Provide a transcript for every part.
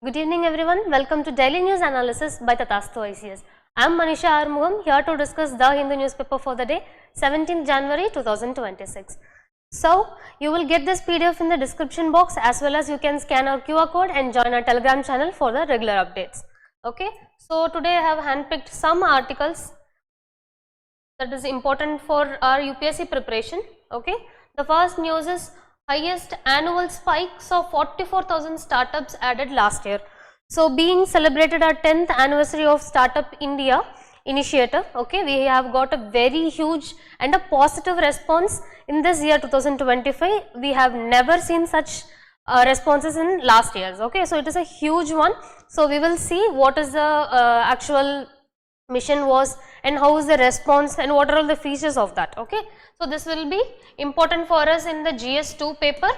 Good evening everyone, welcome to Daily News Analysis by Tathastu ICS. I am Manisha here to discuss the Hindu newspaper for the day 17th January 2026. So, you will get this PDF in the description box, as well as you can scan our QR code and join our Telegram channel for the regular updates. Okay. So, today I have handpicked some articles that is important for our UPSC preparation. Okay. The first news is highest annual spikes of 44,000 startups added last year. So, being celebrated our 10th anniversary of Startup India initiative, okay, we have got a very huge and a positive response in this year 2025. We have never seen such responses in last years, okay. So, it is a huge one. So, we will see what is the actual mission was and how is the response and what are all the features of that, okay. So, this will be important for us in the GS2 paper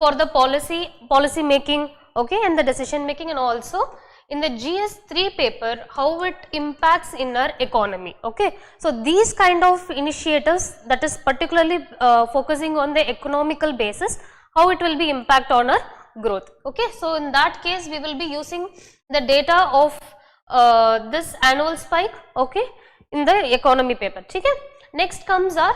for the policy making, okay, and the decision making, and also in the GS3 paper how it impacts in our economy, okay. So, these kind of initiatives that is particularly focusing on the economical basis, how it will be impact on our growth, okay. So, in that case we will be using the data of this annual spike, okay, in the economy paper, okay. Next comes our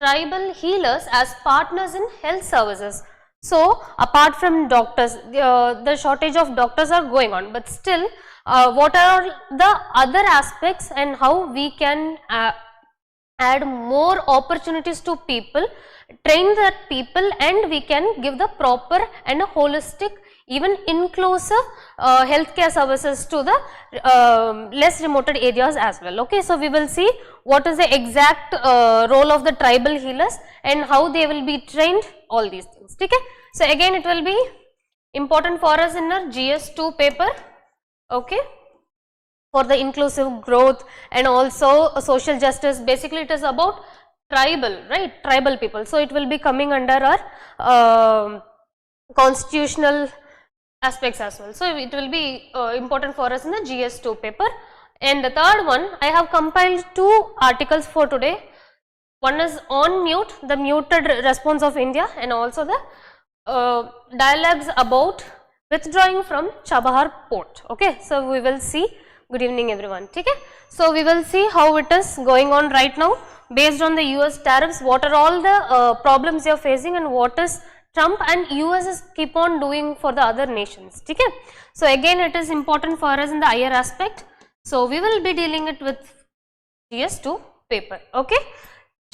tribal healers as partners in health services. So, apart from doctors, the shortage of doctors are going on, but still what are the other aspects and how we can add more opportunities to people, train that people, and we can give the proper and a holistic, even inclusive healthcare services to the less remote areas as well, okay. So, we will see what is the exact role of the tribal healers and how they will be trained, all these things, okay. So, again it will be important for us in our GS2 paper, okay, for the inclusive growth and also social justice. Basically it is about tribal, right, tribal people. So, it will be coming under our constitutional aspects as well. So, it will be important for us in the GS2 paper. And the third one, I have compiled two articles for today. One is on mute, the muted response of India, and also the dialogues about withdrawing from Chabahar port, okay. So, we will see. Good evening everyone, okay. So, we will see how it is going on right now based on the US tariffs, what are all the problems they are facing and what is Trump and US is keep on doing for the other nations, okay. So, again it is important for us in the higher aspect. So, we will be dealing it with GS2 paper, okay.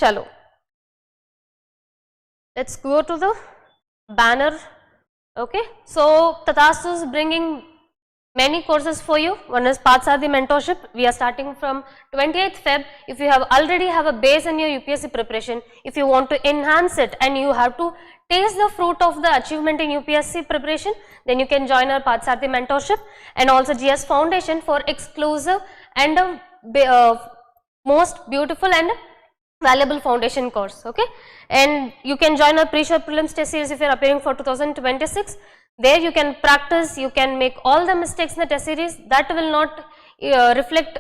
Chalo, let us go to the banner, okay. So, Tathastu is bringing many courses for you. One is Pathsaradhi mentorship. We are starting from 28th Feb. If you already have a base in your UPSC preparation, if you want to enhance it and you have to taste the fruit of the achievement in UPSC preparation, then you can join our Pathsaradhi mentorship, and also GS Foundation for exclusive and most beautiful and valuable foundation course, okay. And you can join our pre-sure prelims test series if you are appearing for 2026. There you can practice, you can make all the mistakes in the test series. That will not reflect,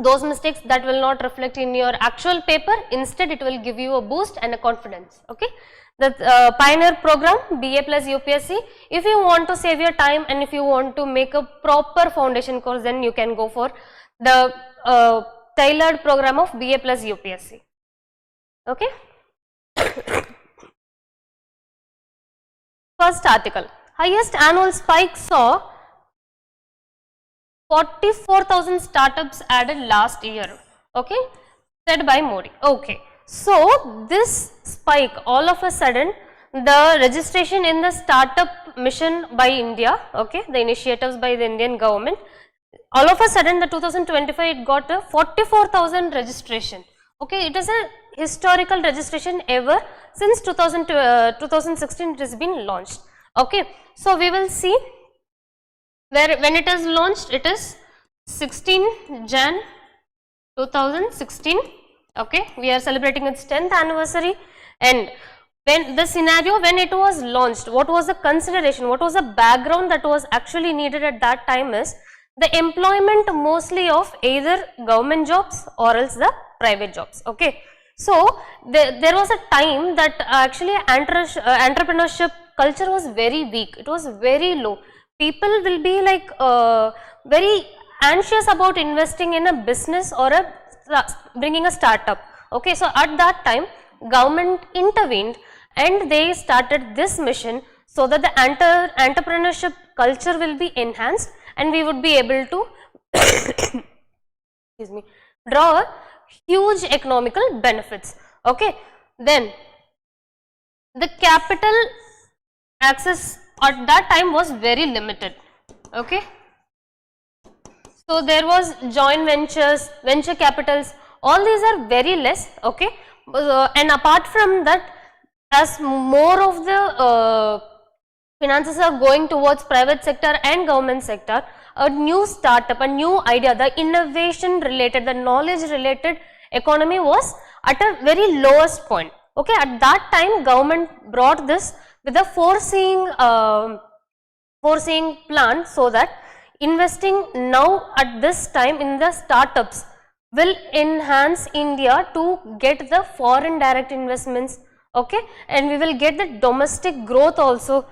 those mistakes that will not reflect in your actual paper. Instead, it will give you a boost and a confidence, okay. The Pioneer program, BA plus UPSC, if you want to save your time and if you want to make a proper foundation course, then you can go for the tailored program of BA plus UPSC, okay. First article, highest annual spike saw 44,000 startups added last year, okay, said by Modi, okay. So, this spike, all of a sudden the registration in the startup mission by India, okay, the initiatives by the Indian government, all of a sudden the 2025 it got a 44,000 registration, okay. It is a historical registration ever since 2016 it has been launched, okay. So, we will see where when it is launched, it is 16 Jan 2016, okay. We are celebrating its 10th anniversary, and when the scenario when it was launched, what was the consideration, what was the background that was actually needed at that time is the employment mostly of either government jobs or else the private jobs, okay. So, there was a time that actually entrepreneurship culture was very weak, it was very low. people will be like very anxious about investing in a business or bringing a startup. Okay, so at that time government intervened and they started this mission so that the entrepreneurship culture will be enhanced and we would be able to excuse me, draw huge economical benefits. Okay, then the capital access at that time was very limited. Okay, so there was joint ventures, venture capitals, all these are very less. Okay, and apart from that, as more of the finances are going towards private sector and government sector, a new startup, a new idea, the innovation related, the knowledge related economy was at a very lowest point. Okay, at that time government brought this with a foreseeing plan, so that investing now at this time in the startups will enhance India to get the foreign direct investments. Okay, and we will get the domestic growth also,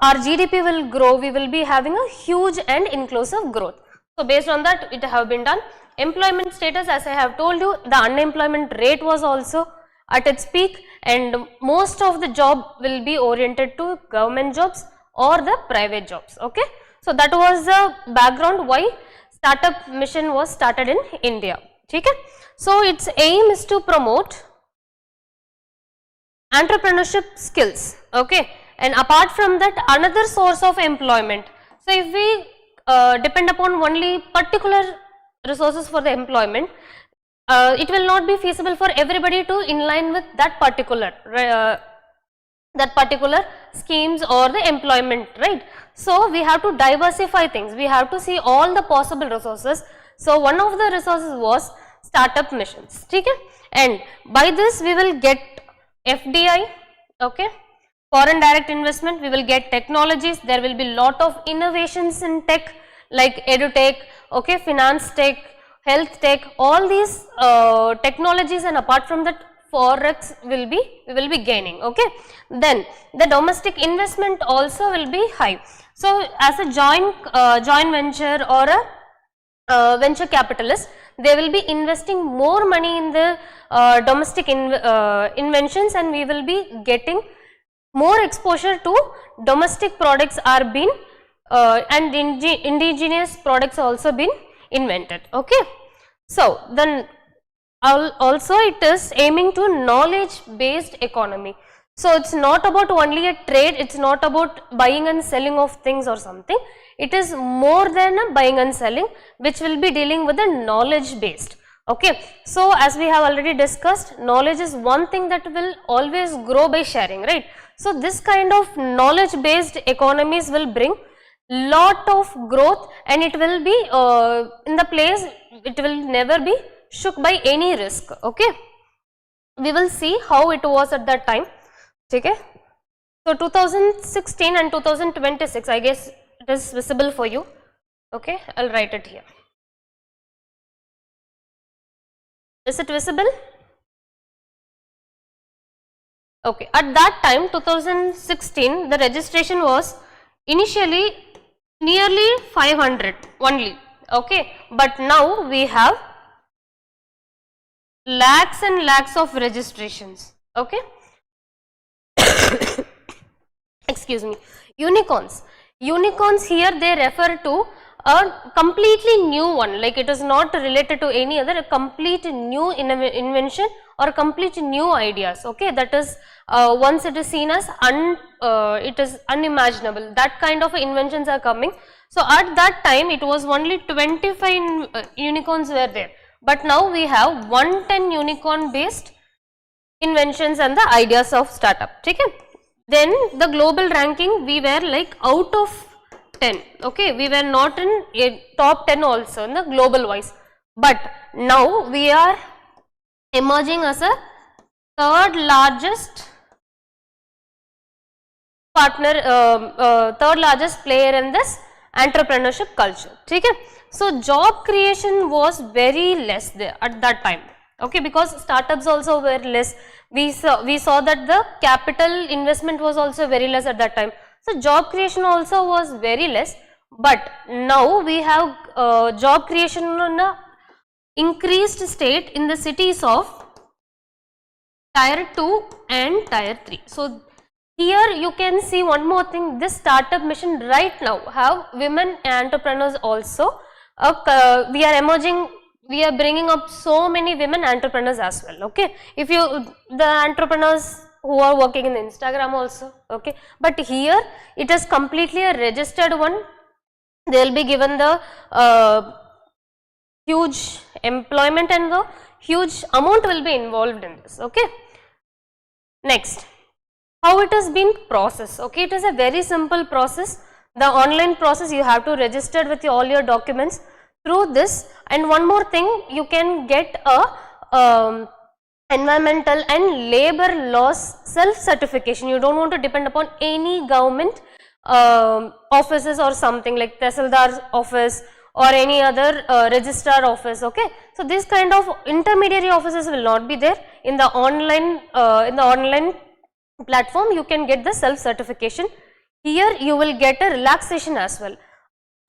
our GDP will grow, we will be having a huge and inclusive growth. So based on that it have been done. Employment status, as I have told you, the unemployment rate was also at its peak and most of the job will be oriented to government jobs or the private jobs. Okay, so that was the background why startup mission was started in India. Okay, so its aim is to promote entrepreneurship skills. Okay, and apart from that, another source of employment. So if we depend upon only particular resources for the employment, it will not be feasible for everybody to inline with that particular schemes or the employment, right? So we have to diversify things, we have to see all the possible resources. So one of the resources was startup missions. Okay, and by this we will get FDI, okay, foreign direct investment, we will get technologies, there will be lot of innovations in tech like edutech, okay, finance tech, health tech, all these technologies, and apart from that forex we will be gaining. Okay, then the domestic investment also will be high. So as a joint venture or a venture capitalist, they will be investing more money in the domestic inventions, and we will be getting more exposure to domestic products are being and indigenous products also been invented. Okay, so then also it is aiming to knowledge based economy. So it's not about only a trade, it's not about buying and selling of things or something, it is more than a buying and selling, which will be dealing with the knowledge based. Okay, so as we have already discussed, knowledge is one thing that will always grow by sharing, right? So this kind of knowledge based economies will bring lot of growth, and it will be in the place, it will never be shook by any risk. Okay, we will see how it was at that time. Okay, so 2016 and 2026, I guess it is visible for you. Okay, I'll write it here. Is it visible? Okay, at that time 2016 the registration was initially nearly 500 only. Okay, but now we have lakhs and lakhs of registrations. Okay, excuse me. Unicorns here they refer to a completely new one, like it is not related to any other, a complete new invention or complete new ideas. Okay, that is once it is seen as it is unimaginable, that kind of inventions are coming. So at that time it was only 25 unicorns were there, but now we have 110 unicorn based inventions and the ideas of startup. Okay, then the global ranking we were like out of 10. Okay, we were not in a top 10 also in the global wise, but now we are emerging as a third largest partner, third largest player in this entrepreneurship culture. Okay, so job creation was very less there at that time. Okay, because startups also were less. We saw that the capital investment was also very less at that time. So job creation also was very less, but now we have job creation in a increased state in the cities of tier 2 and tier 3. So here you can see one more thing, this startup mission right now have women entrepreneurs also. We are emerging, we are bringing up so many women entrepreneurs as well. Okay, if you the entrepreneurs who are working in Instagram also, okay, but here it is completely a registered one. They will be given the huge employment and the huge amount will be involved in this. Okay, next, how it has been processed. Okay, it is a very simple process. The online process, you have to register with all your documents through this. And one more thing, you can get a environmental and labor laws self certification. You don't want to depend upon any government offices or something like Tahsildar office or any other registrar office. Okay, so this kind of intermediary offices will not be there in the online platform. You can get the self certification. Here you will get a relaxation as well.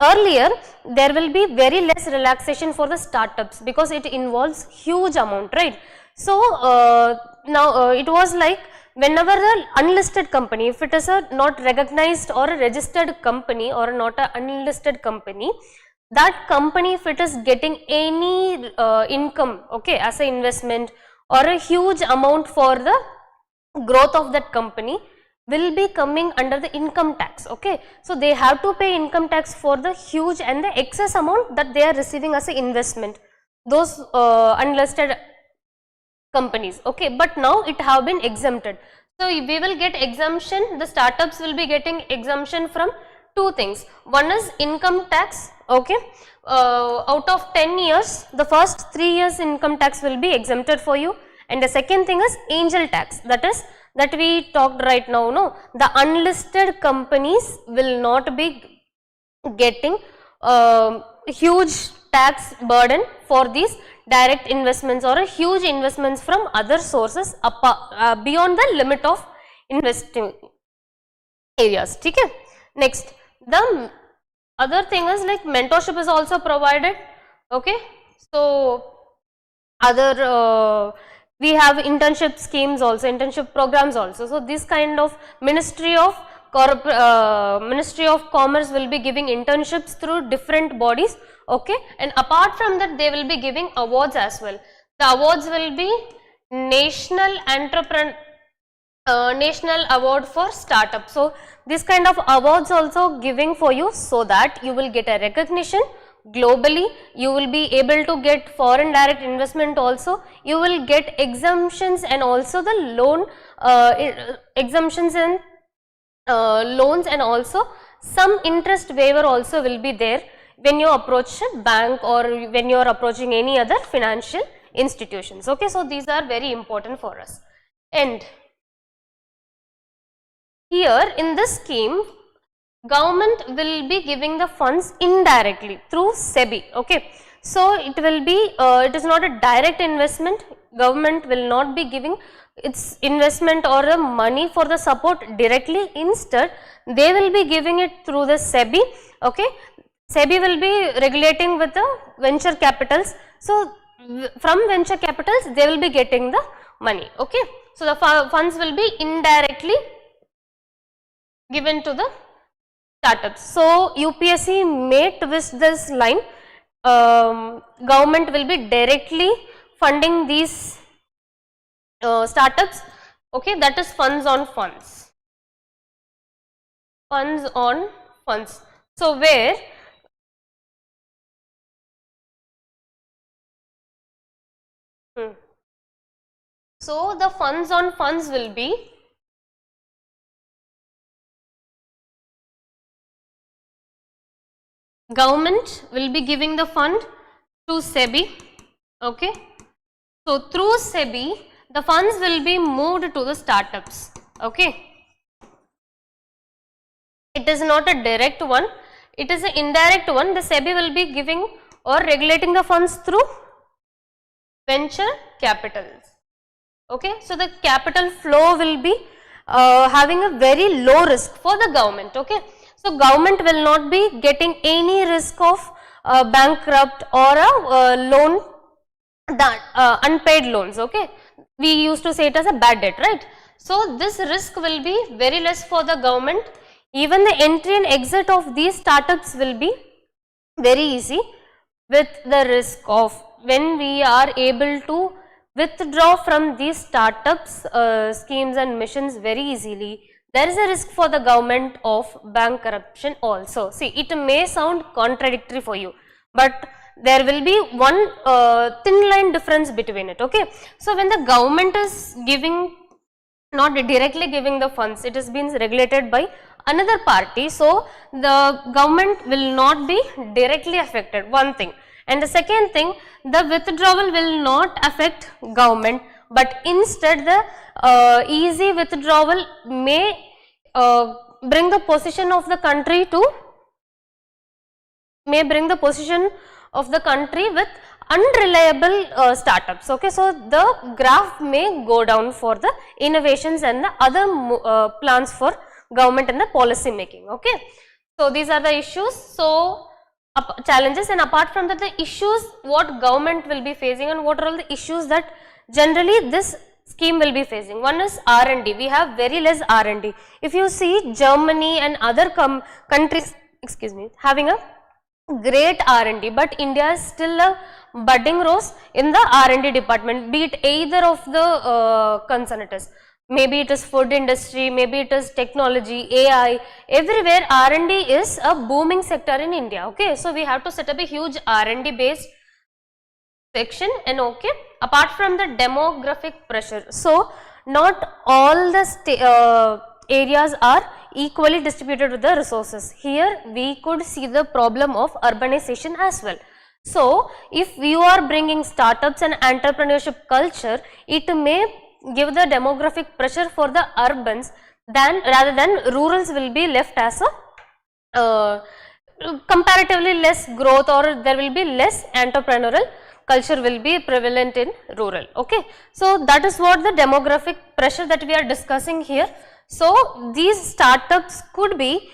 Earlier there will be very less relaxation for the startups because it involves huge amount, right? So now it was like whenever the unlisted company, if it is a not recognized or a registered company or not a unlisted company, that company, if it is getting any income, okay, as an investment or a huge amount for the growth of that company, will be coming under the income tax. Okay, so they have to pay income tax for the huge and the excess amount that they are receiving as an investment, those unlisted companies. Okay, but now it have been exempted. So we will get exemption, the startups will be getting exemption from two things. One is income tax. Okay, out of 10 years, the first 3 years income tax will be exempted for you, and the second thing is angel tax, that is that we talked right now. No, the unlisted companies will not be getting huge tax burden for these direct investments or a huge investments from other sources beyond the limit of investing areas. Okay. Next, the other thing is like mentorship is also provided. Okay, so other we have internship schemes also, internship programs also. So this kind of Ministry of Commerce will be giving internships through different bodies. Okay, and apart from that, they will be giving awards as well. The awards will be National Award for Startup. So this kind of awards also giving for you, so that you will get a recognition globally. You will be able to get foreign direct investment also. You will get exemptions and also the loan exemptions and loans, and also some interest waiver also will be there when you approach a bank or when you are approaching any other financial institutions. Okay, so these are very important for us. And here in this scheme, government will be giving the funds indirectly through SEBI. Okay, so it will be it is not a direct investment. Government will not be giving its investment or the money for the support directly. Instead, they will be giving it through the SEBI. Okay, SEBI will be regulating with the venture capitals. So from venture capitals, they will be getting the money. Okay, so the funds will be indirectly given to the startups. So UPSC may twist this line. Government will be directly funding these startups. Okay, that is funds on funds. Funds on funds. So where so the funds on funds will be government will be giving the fund to SEBI. Okay, so through SEBI the funds will be moved to the startups. Okay, it is not a direct one, it is an indirect one. The SEBI will be giving or regulating the funds through venture capitals. Okay, so the capital flow will be having a very low risk for the government. Okay, so government will not be getting any risk of bankrupt or a loan, that unpaid loans. Okay, we used to say it as a bad debt, right? So this risk will be very less for the government. Even the entry and exit of these startups will be very easy, with the risk of, when we are able to withdraw from these startups schemes and missions very easily, there is a risk for the government of bank corruption also. See, it may sound contradictory for you, but there will be one thin line difference between it. Okay, so when the government is giving, not directly giving the funds, it is being regulated by another party, so the government will not be directly affected, one thing. And the second thing, the withdrawal will not affect government, but instead the easy withdrawal may bring the position of the country to, with unreliable startups. Okay, so the graph may go down for the innovations and the other plans for government and the policy making. Okay, so these are the issues, so challenges, and apart from that, the issues what government will be facing, and what are all the issues that generally this scheme will be facing. One is R&D. We have very less R&D. If you see Germany and other countries, having a great R&D, but India is still a budding rose in the R&D department, be it either of the concern it is. Maybe it is food industry, maybe it is technology, AI, everywhere R&D is a booming sector in India. Okay, so we have to set up a huge R&D based section. And okay, apart from the demographic pressure, so not all the areas are equally distributed with the resources. Here we could see the problem of urbanization as well. So if you are bringing startups and entrepreneurship culture, it may give the demographic pressure for the urbans, rather than rurals will be left as a comparatively less growth, or there will be less entrepreneurial culture will be prevalent in rural. Okay, so that is what the demographic pressure that we are discussing here. So these startups could be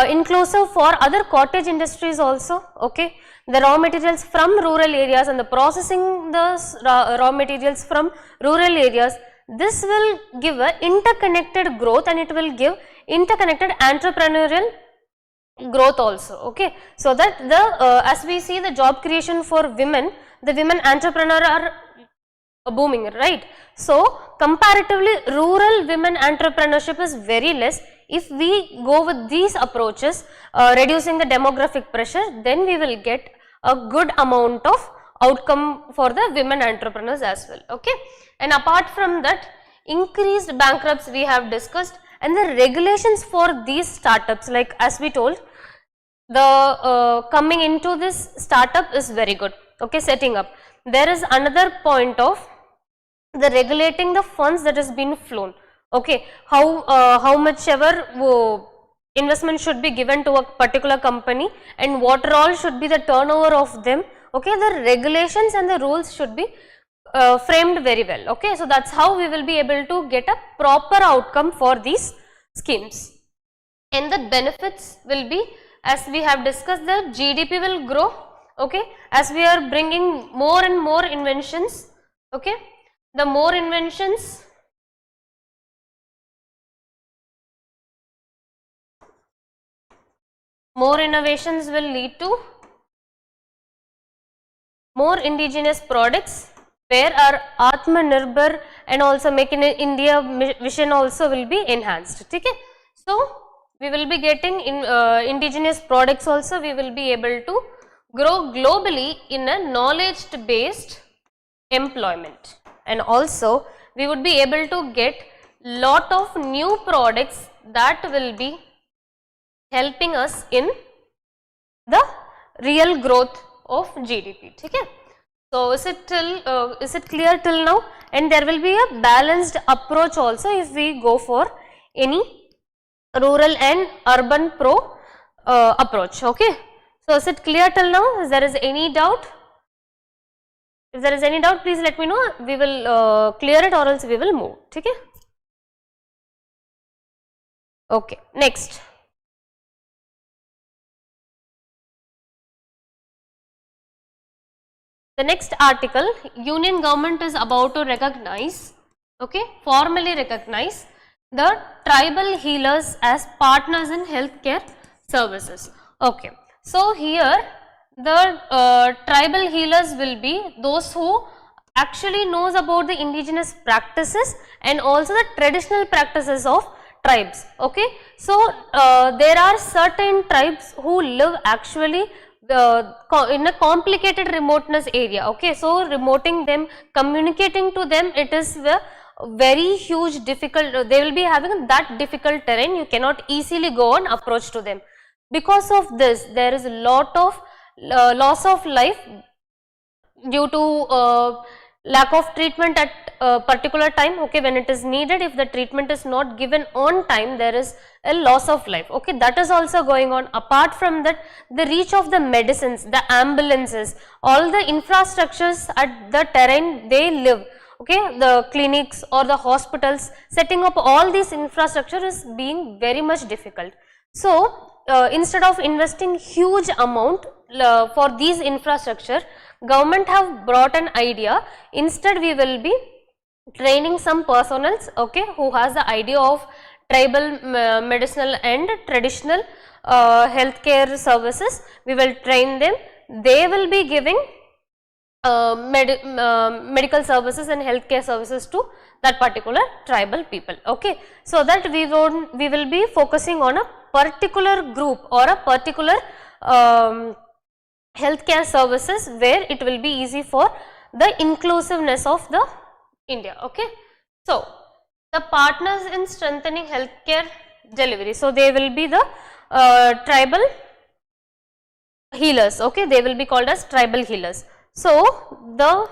inclusive for other cottage industries also. Okay, the raw materials from rural areas and the processing the raw materials from rural areas, this will give a interconnected growth, and it will give interconnected entrepreneurial growth also. Okay, so that the as we see the job creation for women, the women entrepreneur are booming, right? So comparatively rural women entrepreneurship is very less. If we go with these approaches, reducing the demographic pressure, then we will get a good amount of outcome for the women entrepreneurs as well. Okay, and apart from that, increased bankrupts we have discussed, and the regulations for these startups, like as we told, the coming into this startup is very good. Okay, setting up, there is another point of the regulating the funds that has been flown. Okay, how much ever investment should be given to a particular company, and what all should be the turnover of them. Okay, the regulations and the rules should be framed very well. Okay, so that's how we will be able to get a proper outcome for these schemes. And the benefits will be, as we have discussed, the GDP will grow. Okay, as we are bringing more and more inventions. Okay, the more inventions, more innovations will lead to more indigenous products, where our Atmanirbhar and also Make in India vision also will be enhanced. Okay, so we will be getting indigenous products also. We will be able to grow globally in a knowledge based employment, and also we would be able to get lot of new products that will be helping us in the real growth of GDP. Okay, so is it clear till now? And there will be a balanced approach also if we go for any rural and urban approach. Okay, so is it clear till now? If there is any doubt, please let me know. We will clear it, or else we will move. Okay. Okay, next. The next article, Union government is about to recognize, okay, formally recognize the tribal healers as partners in healthcare services. Okay, so here the tribal healers will be those who actually knows about the indigenous practices and also the traditional practices of tribes. Okay, so there are certain tribes who live actually in a complicated remoteness area. Okay, so remoting them, communicating to them, it is the very huge difficult, they will be having that difficult terrain, you cannot easily go on approach to them. Because of this, there is a lot of loss of life due to lack of treatment at a particular time. Okay, when it is needed, if the treatment is not given on time, there is a loss of life. Okay, that is also going on. Apart from that, the reach of the medicines, the ambulances, all the infrastructures at the terrain they live, okay, the clinics or the hospitals, setting up all these infrastructure is being very much difficult. So instead of investing huge amount for these infrastructure, government have brought an idea. Instead, we will be training some personnels, okay, who has the idea of tribal medicinal and traditional healthcare services. We will train them. They will be giving medical services and healthcare services to that particular tribal people. Okay, so that we will be focusing on a particular group or a particular healthcare services where it will be easy for the inclusiveness of the India. Okay, so the partners in strengthening healthcare delivery. So they will be the tribal healers. Okay, they will be called as tribal healers. So the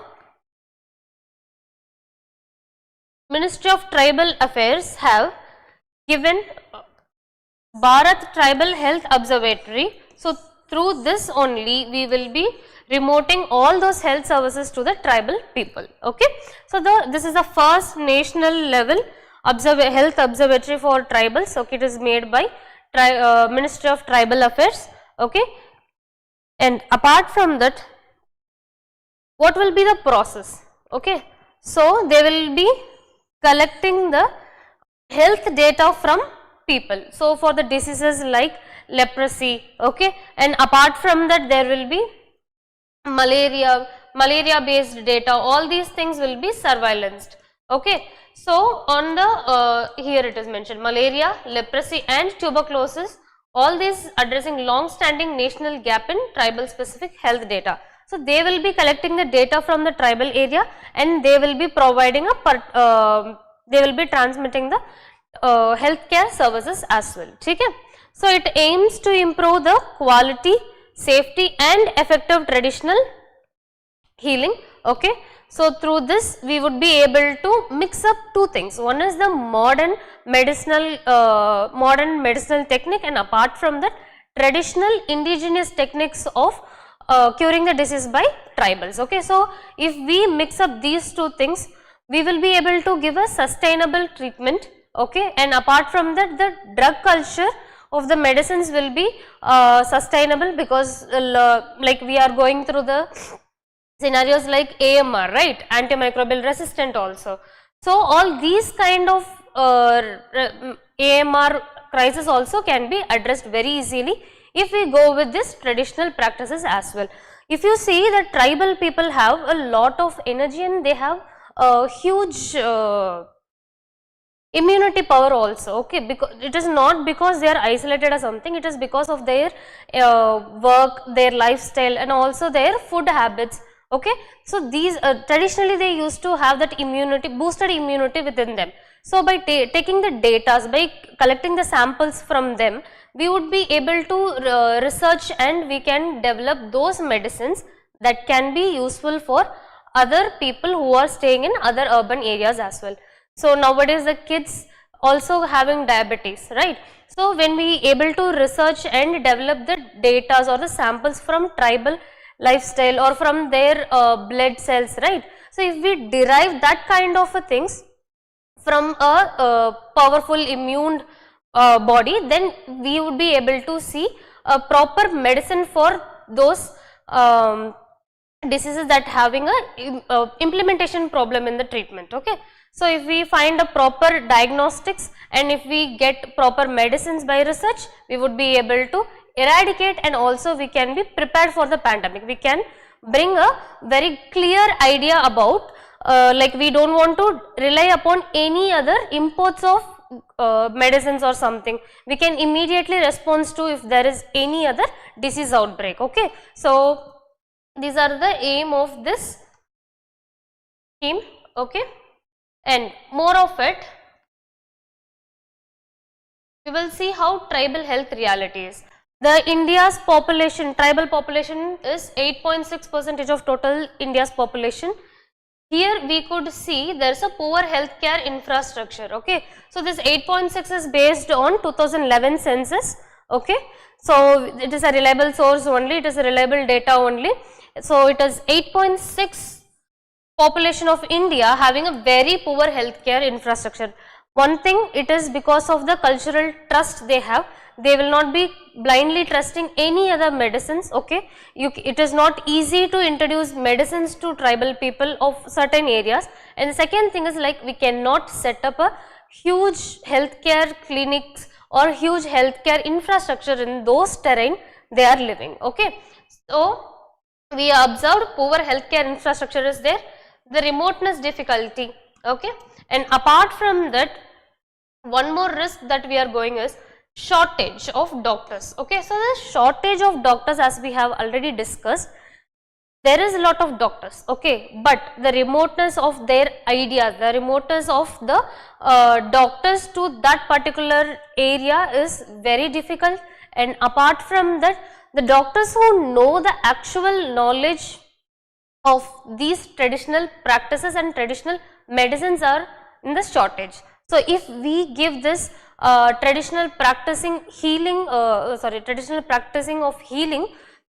Ministry of Tribal Affairs have given Bharat Tribal Health Observatory. So through this only we will be remoting all those health services to the tribal people. Okay, so this is the first national level health observatory for tribals. Okay, it is made by Ministry of Tribal Affairs. Okay, and apart from that, what will be the process? Okay, so they will be collecting the health data from people. So for the diseases like leprosy, okay, and apart from that there will be malaria based data, all these things will be surveillanced. Okay, so on the here it is mentioned malaria, leprosy and tuberculosis, all these addressing long standing national gap in tribal specific health data. So they will be collecting the data from the tribal area and they will be providing they will be transmitting the healthcare services as well. Okay? So it aims to improve the quality, safety and effective traditional healing. Okay, so through this we would be able to mix up two things. One is the modern medicinal technique, and apart from that traditional indigenous techniques of curing the disease by tribals. Okay, so if we mix up these two things, we will be able to give a sustainable treatment. Okay, and apart from that, the drug culture of the medicines will be sustainable, because like we are going through the scenarios like AMR, right, antimicrobial resistant also. So all these kind of AMR crisis also can be addressed very easily if we go with this traditional practices as well. If you see that tribal people have a lot of energy and they have a huge immunity power also. Okay, because it is not because they are isolated or something, it is because of their work, their lifestyle and also their food habits. Okay, so these traditionally they used to have that immunity, boosted immunity within them. So by taking the data, by collecting the samples from them, we would be able to research and we can develop those medicines that can be useful for other people who are staying in other urban areas as well. So nowadays the kids also having diabetes, right? So when we able to research and develop the data or the samples from tribal lifestyle or from their blood cells, right? So if we derive that kind of things from a powerful immune body, then we would be able to see a proper medicine for those diseases that having a implementation problem in the treatment. Okay. So, if we find a proper diagnostics and if we get proper medicines by research, we would be able to eradicate, and also we can be prepared for the pandemic. We can bring a very clear idea about like we do not want to rely upon any other imports of medicines or something. We can immediately respond to if there is any other disease outbreak. Okay. So, these are the aim of this scheme. Okay. And more of it, we will see how tribal health reality is. The India's population, tribal population is 8.6% of total India's population. Here we could see there is a poor healthcare infrastructure. Okay. So, this 8.6 is based on 2011 census. Okay. So, it is a reliable source only, it is a reliable data only. So, it is 8.6 population of India having a very poor healthcare infrastructure. One thing, it is because of the cultural trust they have. They will not be blindly trusting any other medicines. Okay. It is not easy to introduce medicines to tribal people of certain areas. And the second thing is like we cannot set up a huge healthcare clinics or huge healthcare infrastructure in those terrain they are living. Okay. So, we observed poor healthcare infrastructure is there, the remoteness difficulty. Okay. And apart from that, one more risk that we are going is shortage of doctors. Okay. So, the shortage of doctors, as we have already discussed, there is a lot of doctors. Okay. But the remoteness of their ideas, the remoteness of the doctors to that particular area is very difficult. And apart from that, the doctors who know the actual knowledge of these traditional practices and traditional medicines are in the shortage. So, if we give this traditional practicing healing, traditional practicing of healing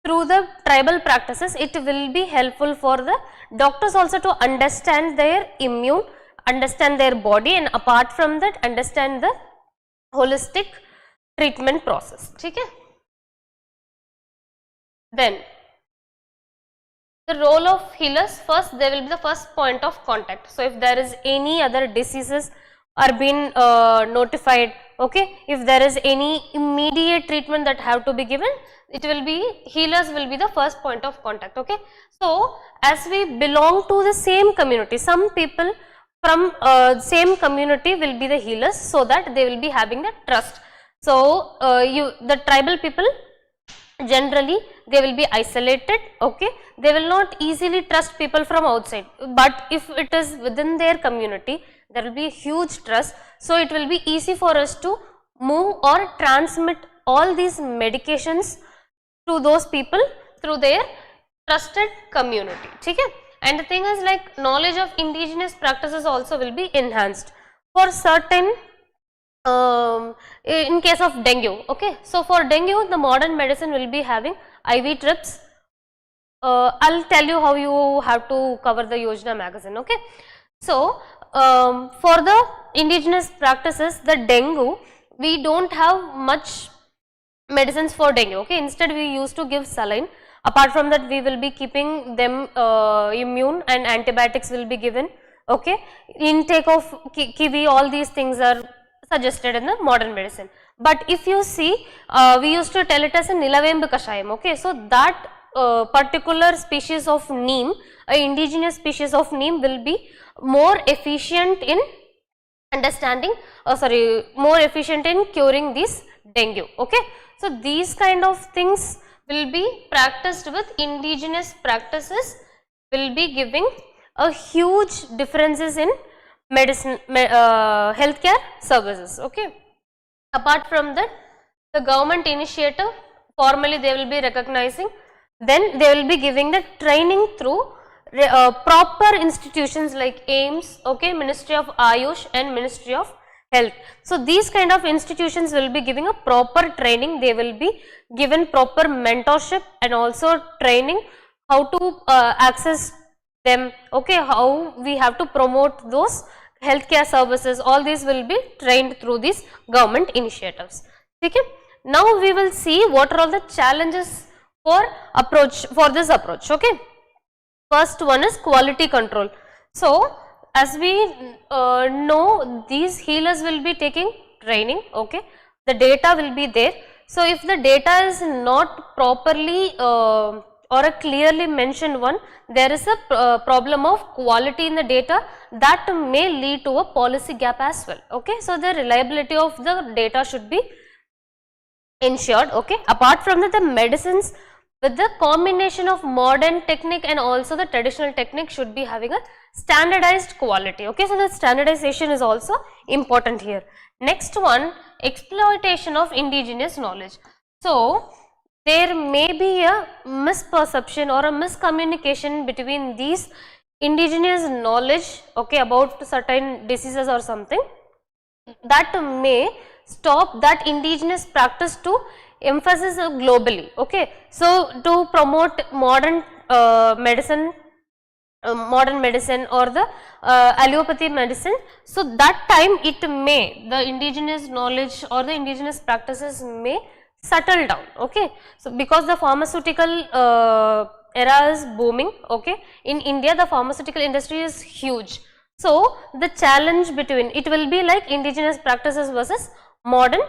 through the tribal practices, it will be helpful for the doctors also to understand their immune, understand their body, and apart from that understand the holistic treatment process. Okay. Then the role of healers, first they will be the first point of contact. So, if there is any other diseases are being notified, okay, if there is any immediate treatment that have to be given, it will be healers will be the first point of contact. Okay. So, as we belong to the same community, some people from same community will be the healers, so that they will be having the trust. So, the tribal people generally they will be isolated. Okay. They will not easily trust people from outside, but if it is within their community, there will be a huge trust. So, it will be easy for us to move or transmit all these medications to those people through their trusted community. Okay. And the thing is like knowledge of indigenous practices also will be enhanced for certain in case of dengue. Okay. So, for dengue the modern medicine will be having IV trips. I will tell you how you have to cover the Yojana magazine. Okay. So, for the indigenous practices, the dengue, we do not have much medicines for dengue. Okay. Instead, we used to give saline. Apart from that, we will be keeping them immune, and antibiotics will be given. Okay. Intake of kiwi, all these things are suggested in the modern medicine. But if you see, we used to tell it as a Nilavembu Kashayam. Okay. So, that particular species of neem, indigenous species of neem will be more efficient in understanding, more efficient in curing this dengue. Okay. So, these kind of things will be practiced with indigenous practices, will be giving a huge differences in medicine, healthcare services. Okay. Apart from that, the government initiative, formally they will be recognizing, then they will be giving the training through proper institutions like AIIMS, okay, Ministry of Ayush and Ministry of Health. So, these kind of institutions will be giving a proper training, they will be given proper mentorship and also training how to access them, okay, how we have to promote those healthcare services, all these will be trained through these government initiatives. Okay. Now we will see what are all the challenges for this approach. Okay. First one is quality control. So as we know, these healers will be taking training. Okay. The data will be there. So if the data is not properly or a clearly mentioned one, there is a problem of quality in the data that may lead to a policy gap as well. Okay. So the reliability of the data should be ensured. Okay. Apart from that, the medicines with the combination of modern technique and also the traditional technique should be having a standardized quality. Okay. So the standardization is also important here. Next one, exploitation of indigenous knowledge. So there may be a misperception or a miscommunication between these indigenous knowledge, okay, about certain diseases or something, that may stop that indigenous practice to emphasis globally. Okay. So to promote modern medicine or the allopathy medicine, so that time it may, the indigenous knowledge or the indigenous practices may settle down. Okay. So because the pharmaceutical era is booming. Okay. In India, the pharmaceutical industry is huge. So the challenge between it will be like indigenous practices versus modern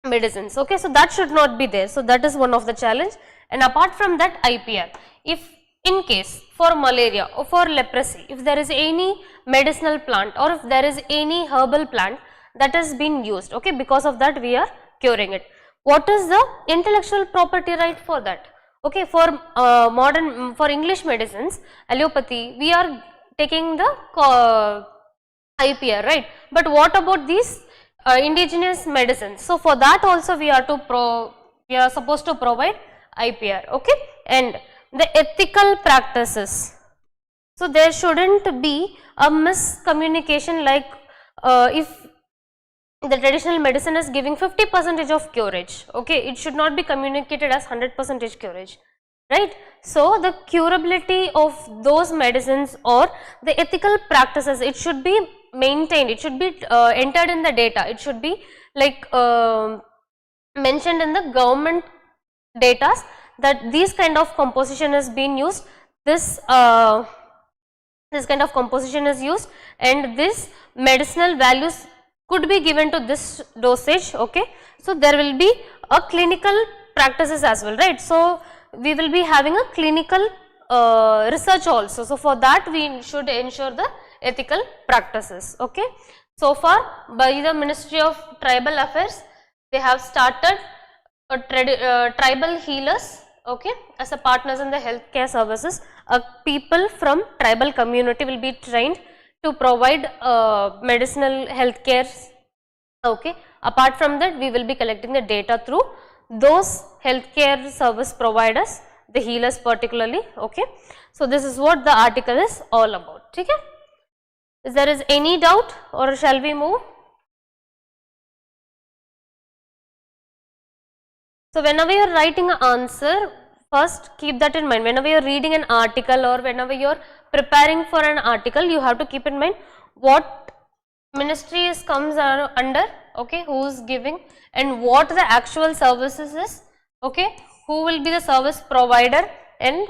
medicines. Okay. So that should not be there. So that is one of the challenge. And apart from that, IPR, if in case for malaria or for leprosy, if there is any medicinal plant or if there is any herbal plant that has been used, okay, because of that we are curing it, what is the intellectual property right for that? Okay. For for English medicines, allopathy, we are taking the IPR, right? But what about these indigenous medicines? So for that also we are supposed to provide IPR. Okay. And the ethical practices. So there shouldn't be a miscommunication, like if the traditional medicine is giving 50% of curage, okay, it should not be communicated as 100% curage, right? So the curability of those medicines or the ethical practices, it should be maintained, it should be entered in the data, it should be like mentioned in the government data that this kind of composition is being used, this kind of composition is used, and this medicinal values could be given to this dosage. Okay. So there will be a clinical practices as well, right? So we will be having a clinical research also. So for that we should ensure the ethical practices. Okay. So far by the Ministry of Tribal Affairs, they have started tribal healers, okay, as a partners in the healthcare services. People from tribal community will be trained to provide medicinal healthcare. Okay. Apart from that, we will be collecting the data through those healthcare service providers, the healers particularly. Okay. So this is what the article is all about. Okay. Is there any doubt or shall we move? So whenever you are writing an answer, first keep that in mind. Whenever you are reading an article or whenever you are preparing for an article, you have to keep in mind what ministry comes under, okay, who is giving, and what the actual services is, okay, who will be the service provider, and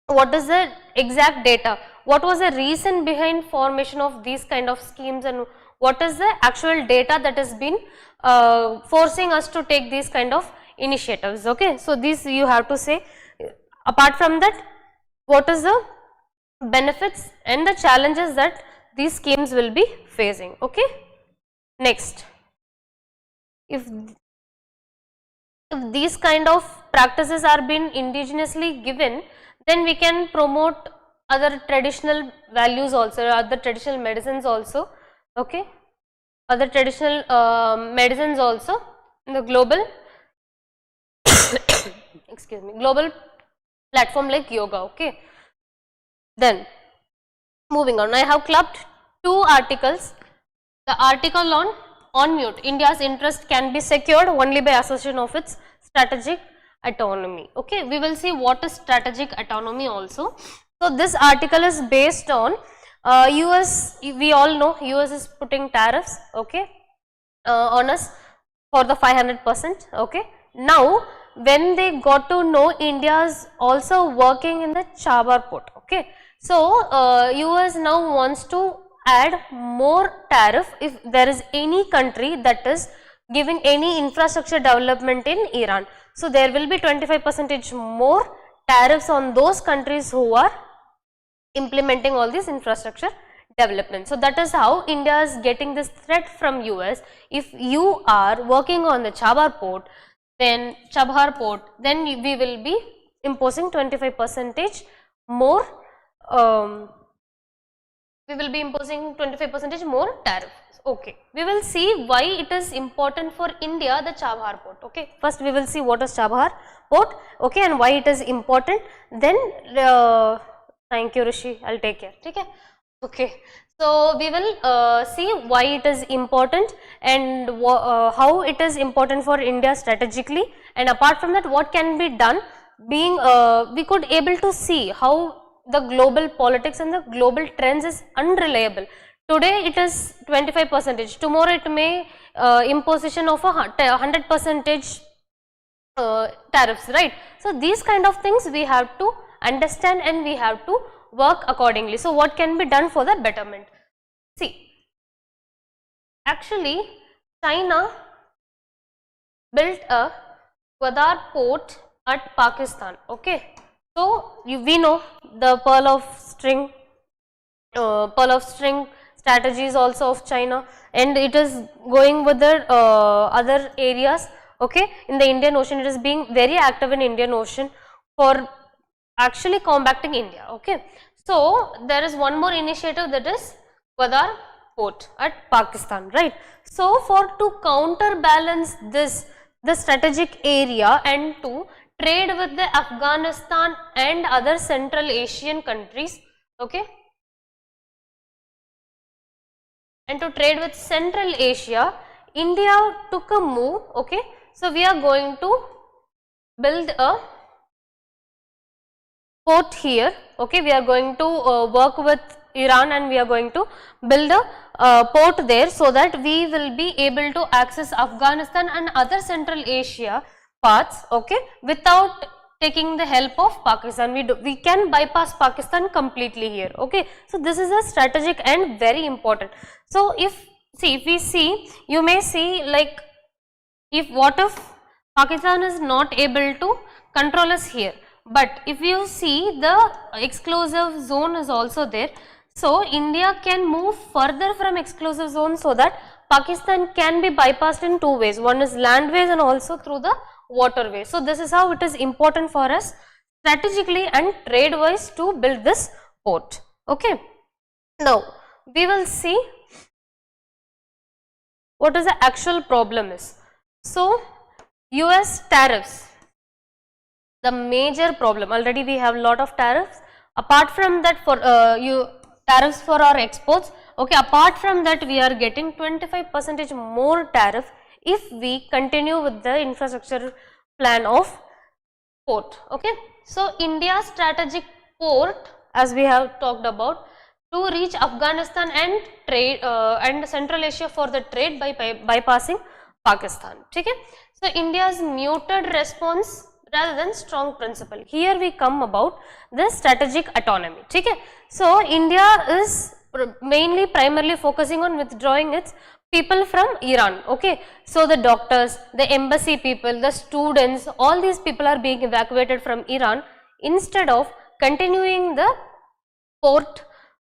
what is the exact data, what was the reason behind formation of these kind of schemes, and what is the actual data that has been forcing us to take these kind of initiatives. Okay. So this you have to say. Apart from that, what is the benefits and the challenges that these schemes will be facing. Okay. Next, if these kind of practices are being indigenously given, then we can promote other traditional values also, other traditional medicines also. Okay. Other traditional medicines also in the global excuse me, global platform like yoga. Okay. Then moving on, I have clubbed two articles. The article on mute, India's interest can be secured only by assertion of its strategic autonomy. Okay. We will see what is strategic autonomy also. So this article is based on US, we all know US is putting tariffs, okay, on us for the 500%, okay. Now, when they got to know India is also working in the Chabhar port, okay. So, US now wants to add more tariff if there is any country that is giving any infrastructure development in Iran. So, there will be 25% more tariffs on those countries who are implementing all these infrastructure development. So, that is how India is getting this threat from US. If you are working on the Chabhar port, then we will be imposing 25% more, we will be imposing 25% more tariff. Okay, we will see why it is important for India, the Chabhar port. Okay, first we will see what is Chabhar port, okay, and why it is important. Then thank you Rishi, I'll take care. Okay, so we will see why it is important and how it is important for India strategically, and apart from that what can be done. Being we could able to see how the global politics and the global trends is unreliable. Today it is 25%, tomorrow it may imposition of a 100% tariffs, right. So, these kind of things we have to understand and we have to work accordingly. So, what can be done for the betterment? See, actually China built a Gwadar port at Pakistan, okay. So, we know the pearl of string strategies also of China, and it is going with the other areas, okay. In the Indian Ocean, it is being very active in Indian Ocean for actually combating India, okay. So, there is one more initiative, that is Gwadar port at Pakistan, right. So, to counterbalance this, the strategic area, and to trade with the Afghanistan and other Central Asian countries, okay, and to trade with Central Asia, India took a move, okay. So, we are going to build a port here, okay. We are going to work with Iran and we are going to build a port there, so that we will be able to access Afghanistan and other Central Asia parts, okay, without taking the help of Pakistan. We can bypass Pakistan completely here, okay. So, this is a strategic and very important. So, if we see, you may see like, what if Pakistan is not able to control us here, but if you see the exclusive zone is also there. So, India can move further from exclusive zone, so that Pakistan can be bypassed in two ways, one is land ways and also through the waterway. So, this is how it is important for us strategically and trade wise to build this port, okay. Now, we will see what is the actual problem is. So, US tariffs, the major problem. Already we have lot of tariffs. Apart from that, for tariffs for our exports, okay, apart from that we are getting 25% more tariff if we continue with the infrastructure plan of port, okay. So, India's strategic port, as we have talked about, to reach Afghanistan and trade and Central Asia for the trade by bypassing Pakistan, okay. So, India's muted response rather than strong principle. Here we come about the strategic autonomy, okay. So, India is primarily focusing on withdrawing its people from Iran, okay. So, the doctors, the embassy people, the students, all these people are being evacuated from Iran instead of continuing the port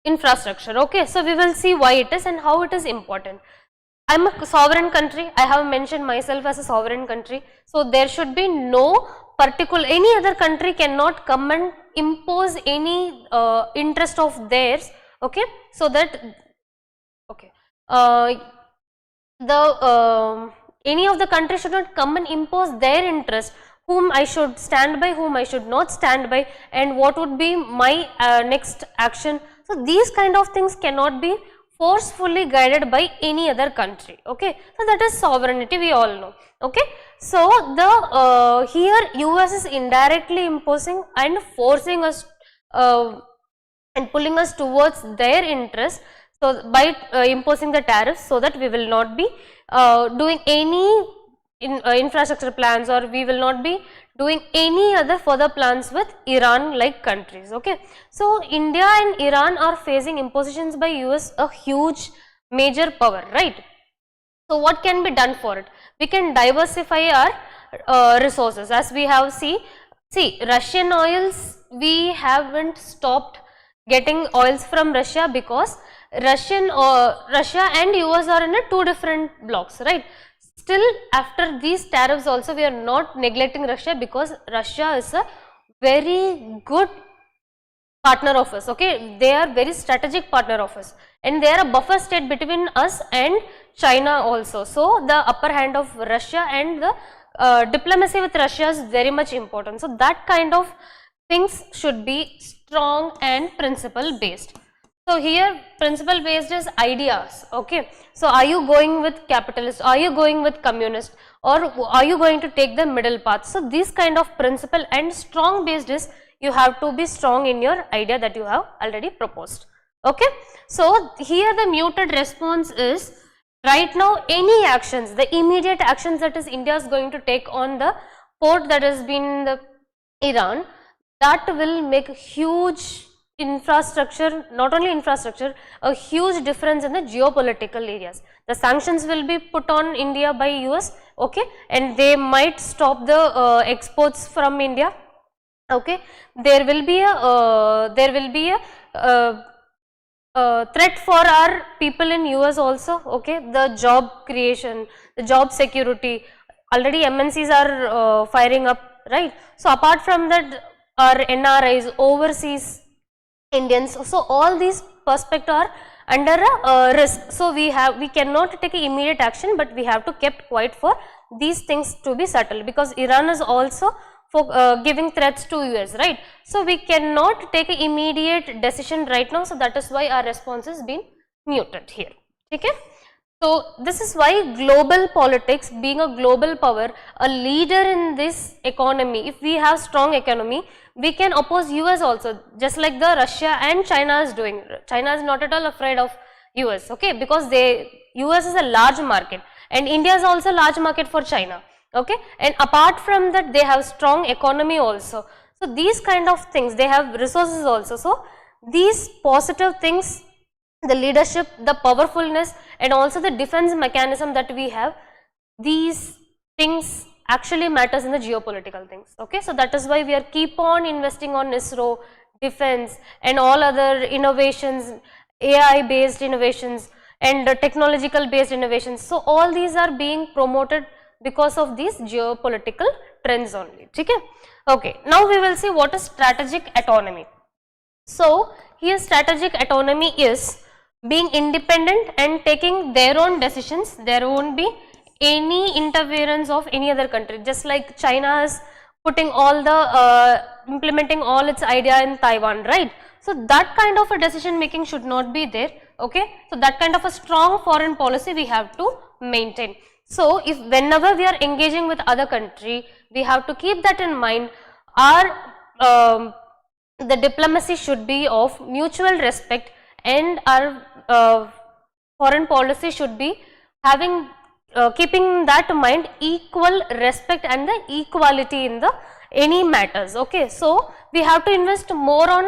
infrastructure, okay. So, we will see why it is and how it is important. I am a sovereign country, I have mentioned myself as a sovereign country. So, there should be no any other country cannot come and impose any interest of theirs, okay. So, that, okay, any of the country should not come and impose their interest, whom I should stand by, whom I should not stand by, and what would be my next action. So, these kind of things cannot be forcefully guided by any other country, okay. So, that is sovereignty, we all know, okay. So, the here US is indirectly imposing and forcing us and pulling us towards their interest, so by imposing the tariffs, so that we will not be doing any infrastructure plans, or we will not be doing any other further plans with Iran like countries. Okay. So, India and Iran are facing impositions by US, a huge major power, right. So, what can be done for it? We can diversify our resources, as we have see Russian oils, we haven't stopped getting oils from Russia, because Russia and US are in a two different blocks, right. Still, after these tariffs also, we are not neglecting Russia, because Russia is a very good partner of us. Okay, they are very strategic partner of us, and they are a buffer state between us and China also. So, the upper hand of Russia and the diplomacy with Russia is very much important. So, that kind of things should be strong and principle based. So, here principle based is ideas. Okay. So, are you going with capitalist, are you going with communist, or are you going to take the middle path? So, this kind of principle and strong based is, you have to be strong in your idea that you have already proposed. Okay. So, here the muted response is, right now any actions, the immediate actions that is India is going to take on the port that has been the Iran, that will make huge infrastructure, not only infrastructure, a huge difference in the geopolitical areas. The sanctions will be put on India by US, okay, and they might stop the exports from India. Okay, there will be a threat for our people in US also. Okay, the job creation, the job security, already MNCs are firing up, right. So, apart from that, our NRIs, overseas Indians, so all these perspectives are under a risk. So, we cannot take immediate action, but we have to keep quiet for these things to be settled, because Iran is also for giving threats to US, right. So, we cannot take an immediate decision right now. So, that is why our response has been muted here. Okay. So, this is why global politics, being a global power, a leader in this economy, if we have strong economy, we can oppose US also, just like the Russia and China is doing. China is not at all afraid of US, okay, because US is a large market, and India is also a large market for China, okay, and apart from that, they have strong economy also. So, these kind of things, they have resources also. So, these positive things, the leadership, the powerfulness, and also the defense mechanism that we have, these things actually matters in the geopolitical things. Okay. So, that is why we are keep on investing on ISRO, defense, and all other innovations, AI based innovations, and technological based innovations. So, all these are being promoted because of these geopolitical trends only. Okay. Now, we will see what is strategic autonomy. So, here strategic autonomy is being independent and taking their own decisions. There won't be any interference of any other country, just like China is putting all the implementing all its idea in Taiwan, right. So, that kind of a decision making should not be there. Okay. So, that kind of a strong foreign policy we have to maintain. So, if whenever we are engaging with other country, we have to keep that in mind. Our the diplomacy should be of mutual respect, and our foreign policy should be having keeping that in mind, equal respect and the equality in the any matters. Okay. So, we have to invest more on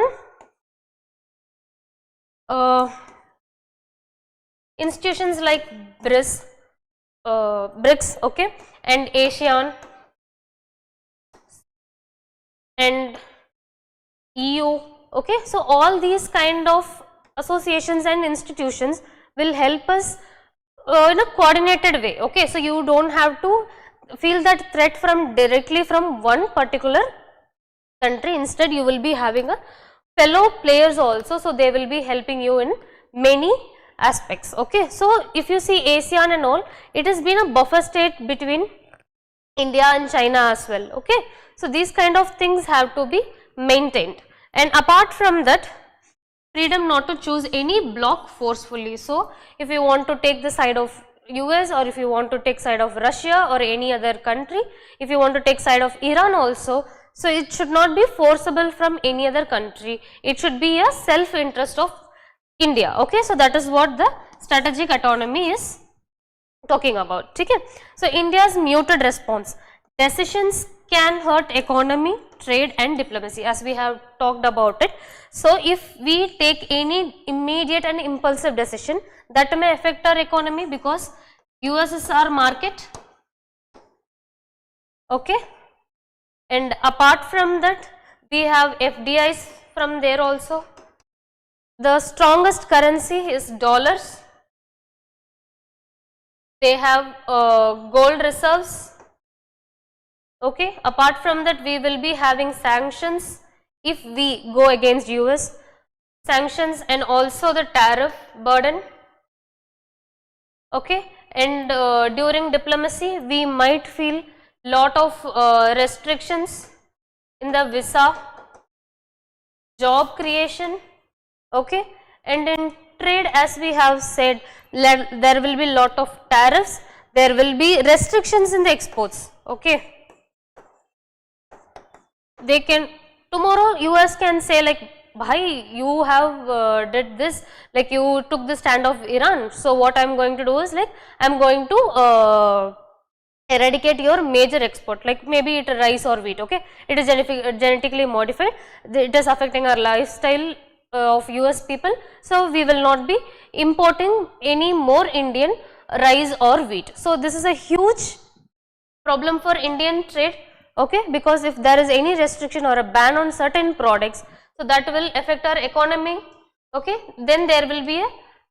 institutions like BRICS, okay, and ASEAN and EU. Okay. So, all these kind of associations and institutions will help us in a coordinated way. Okay. So, you do not have to feel that threat from directly from one particular country, instead you will be having a fellow players also. So, they will be helping you in many aspects. Okay. So, if you see ASEAN and all, it has been a buffer state between India and China as well. Okay. So, these kind of things have to be maintained, and apart from that, freedom not to choose any block forcefully. So, if you want to take the side of US, or if you want to take side of Russia or any other country, if you want to take side of Iran also, So, it should not be forcible from any other country, it should be a self interest of India. Okay. So, that is what the strategic autonomy is talking about. Okay. So, India's muted response, decisions can hurt economy, trade and diplomacy, as we have talked about it. So, if we take any immediate and impulsive decision, that may affect our economy because US is our market. Okay. And apart from that, we have FDIs from there also. The strongest currency is dollars. They have gold reserves. Okay. Apart from that, we will be having sanctions if we go against US, sanctions and also the tariff burden. Okay. And during diplomacy, we might feel lot of restrictions in the visa, job creation. Okay. And in trade, as we have said, there will be lot of tariffs, there will be restrictions in the exports. Okay. They can, tomorrow US can say like, bhai, you have did this, like you took the stand of Iran, so what I am going to do is like, I am going to eradicate your major export, like maybe it rice or wheat. Okay. It is genetically modified, it is affecting our lifestyle of US people. So, we will not be importing any more Indian rice or wheat. So, this is a huge problem for Indian trade. Okay, because if there is any restriction or a ban on certain products, so that will affect our economy. Okay, then there will be a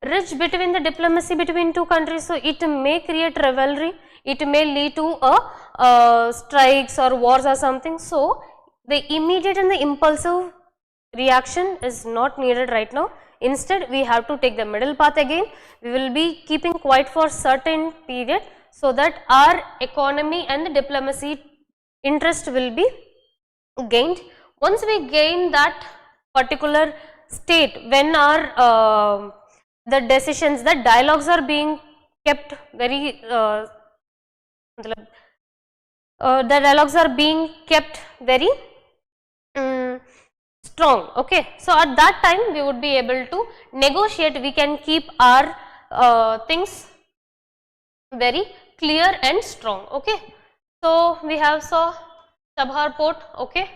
ridge between the diplomacy between two countries. So, it may create rivalry, it may lead to a strikes or wars or something. So, the immediate and the impulsive reaction is not needed right now. Instead, we have to take the middle path again. We will be keeping quiet for certain period, so that our economy and the diplomacy interest will be gained. Once we gain that particular state, when our the decisions, the dialogues are being kept very the dialogues are being kept very strong. Okay. So, at that time we would be able to negotiate, we can keep our things very clear and strong. Okay. So, we have saw Chabhar port. Okay.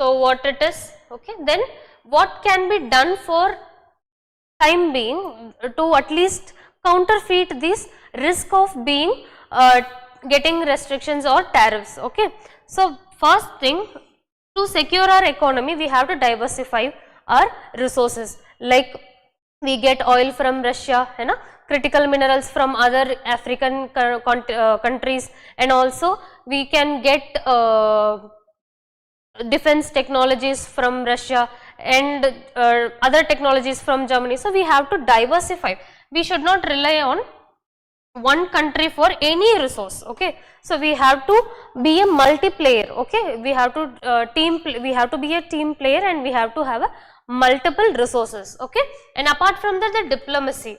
So, what it is. Okay. Then what can be done for time being to at least counterfeit this risk of being getting restrictions or tariffs. Okay. So, first thing, to secure our economy, we have to diversify our resources, like we get oil from Russia, you know, critical minerals from other African countries, and also we can get defense technologies from Russia and other technologies from Germany. So, we have to diversify, we should not rely on one country for any resource. Okay. So, we have to be a multiplayer. Okay. We have to we have to be a team player, and we have to have a multiple resources. Okay. And apart from that, the diplomacy,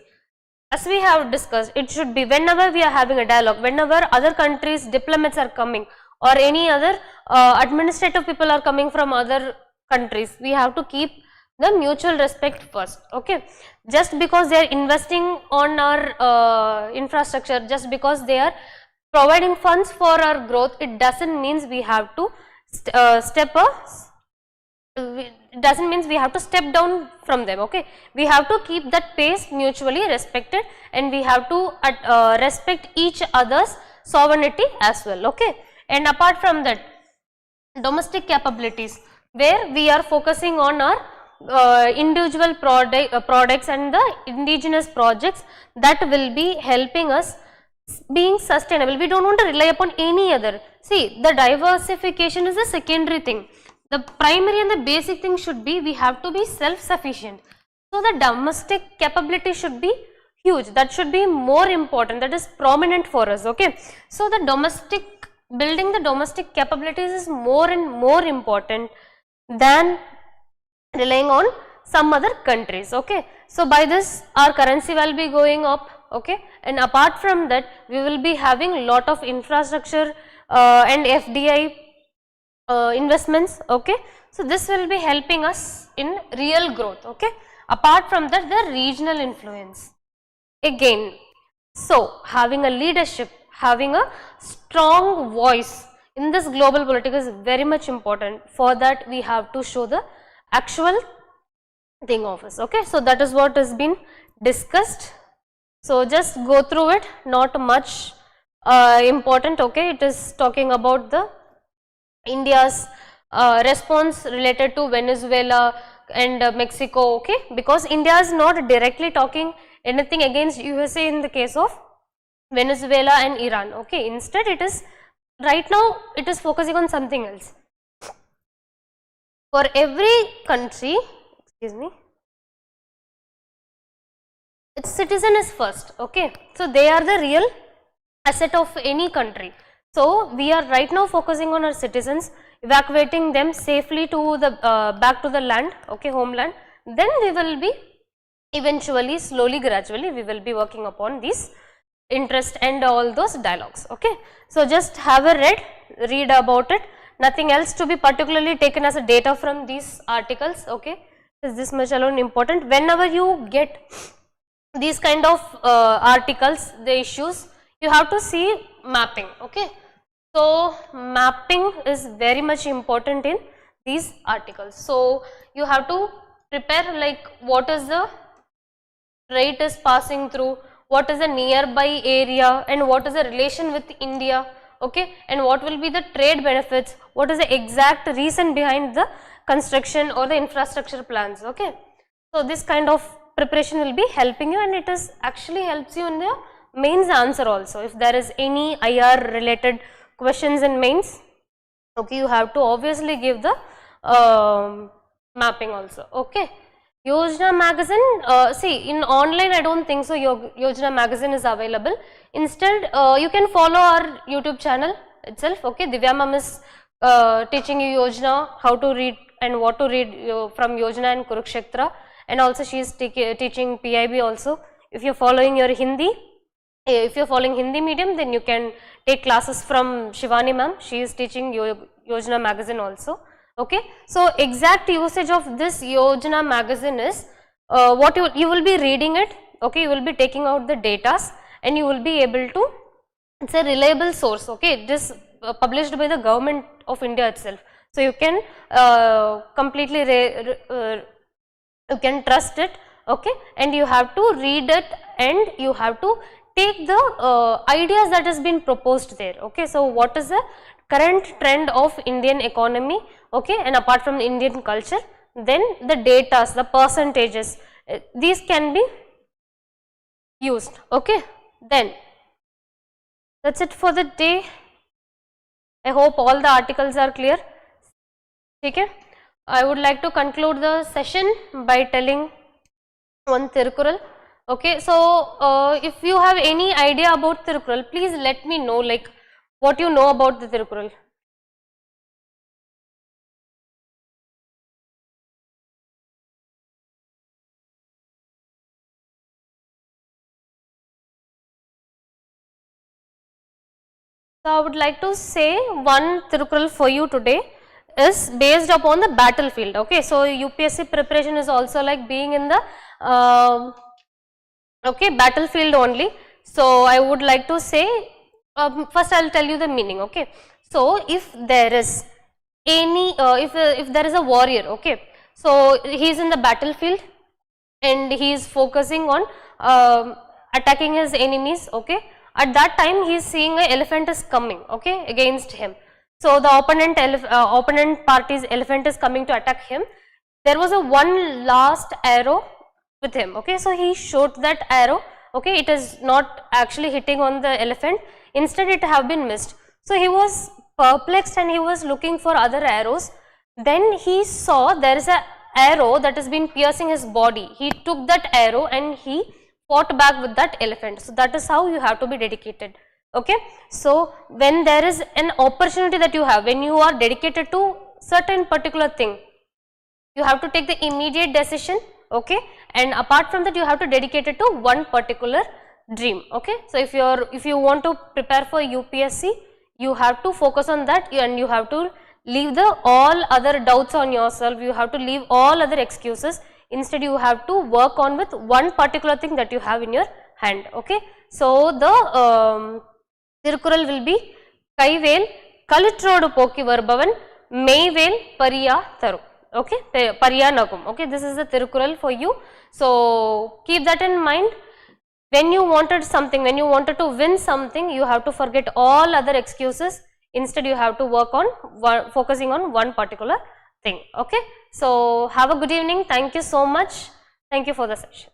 as we have discussed, it should be whenever we are having a dialogue, whenever other countries diplomats are coming or any other administrative people are coming from other countries, we have to keep the mutual respect first. Okay. Just because they are investing on our infrastructure, just because they are providing funds for our growth, it doesn't means we have to step down from them. Okay. We have to keep that pace mutually respected, and we have to respect each other's sovereignty as well. Okay. And apart from that, domestic capabilities, where we are focusing on our individual products and the indigenous projects that will be helping us being sustainable. We do not want to rely upon any other. See, the diversification is a secondary thing. The primary and the basic thing should be, we have to be self-sufficient. So, the domestic capability should be huge, that should be more important, that is prominent for us. Okay. So, the domestic, building the domestic capabilities is more and more important than relying on some other countries. Okay. So, by this our currency will be going up. Okay. And apart from that, we will be having lot of infrastructure and FDI investments. Okay, so this will be helping us in real growth. Okay, apart from that, the regional influence again. So having a leadership, having a strong voice in this global politics is very much important. For that we have to show the actual thing of us. Okay, so that is what has been discussed. So just go through it, not much important. Okay, it is talking about the India's response related to Venezuela and Mexico. Okay, because India is not directly talking anything against USA in the case of Venezuela and Iran. Okay, instead it is right now it is focusing on something else. For every country, excuse me, its citizen is first. Okay, so they are the real asset of any country. So we are right now focusing on our citizens, evacuating them safely to the back to the land, okay, homeland. Then we will be eventually, slowly, gradually, we will be working upon these interest and all those dialogues. Okay, so just have a read about it. Nothing else to be particularly taken as a data from these articles. Okay, is this much alone important. Whenever you get these kind of articles, the issues, you have to see mapping. Okay, so mapping is very much important in these articles. So you have to prepare like what is the trade is passing through, what is the nearby area, and what is the relation with India. Okay, and what will be the trade benefits, what is the exact reason behind the construction or the infrastructure plans. Okay, so this kind of preparation will be helping you, and it is actually helps you in the mains answer also. If there is any IR related questions in mains, okay, you have to obviously give the mapping also. Okay, Yojana magazine, see in online I don't think so Yojana magazine is available. Instead you can follow our YouTube channel itself. Okay, Divya ma'am is teaching you Yojana, how to read and what to read from Yojana and Kurukshetra, and also she is teaching PIB also. If you are following your Hindi, if you are following Hindi medium, then you can take classes from Shivani ma'am, she is teaching Yojana magazine also. Okay, so exact usage of this Yojana magazine is what you will be reading it. Okay, you will be taking out the datas and you will be able to, it's a reliable source. Okay, it is published by the government of India itself. So you can completely you can trust it. Okay, and you have to read it and you have to take the ideas that has been proposed there. Okay, so what is the current trend of Indian economy, okay, and apart from the Indian culture, then the datas, the percentages, these can be used. Okay, then that's it for the day. I hope all the articles are clear. Okay, I would like to conclude the session by telling one Tirukural. Okay, so if you have any idea about Tirukural, please let me know, like what you know about the Tirukural. So I would like to say one Tirukural for you today is based upon the battlefield. Okay, so UPSC preparation is also like being in the okay, battlefield only. So I would like to say, first I will tell you the meaning. Okay, so if there is any if there is a warrior, okay, so he is in the battlefield and he is focusing on attacking his enemies. Okay, at that time he is seeing an elephant is coming, okay, against him. So the opponent party's elephant is coming to attack him. There was a one last arrow with him. Okay, so he shot that arrow. Okay, it is not actually hitting on the elephant, instead it have been missed. So he was perplexed and he was looking for other arrows. Then he saw there is a arrow that has been piercing his body. He took that arrow and he fought back with that elephant. So that is how you have to be dedicated. Okay, so when there is an opportunity that you have, when you are dedicated to certain particular thing, you have to take the immediate decision. Okay, and apart from that you have to dedicate it to one particular dream. Okay, so if you want to prepare for UPSC, you have to focus on that and you have to leave the all other doubts on yourself, you have to leave all other excuses. Instead, you have to work on with one particular thing that you have in your hand. Okay. So, the Tirukural will be Kaivel Kalitrodu Poki Varbavan Mayvel Pariya Taru. Okay, Pariya Nagum. Okay, this is the Tirukural for you. So, keep that in mind. When you wanted something, when you wanted to win something, you have to forget all other excuses. Instead, you have to work on focusing on one particular thing. Okay. So, have a good evening. Thank you so much. Thank you for the session.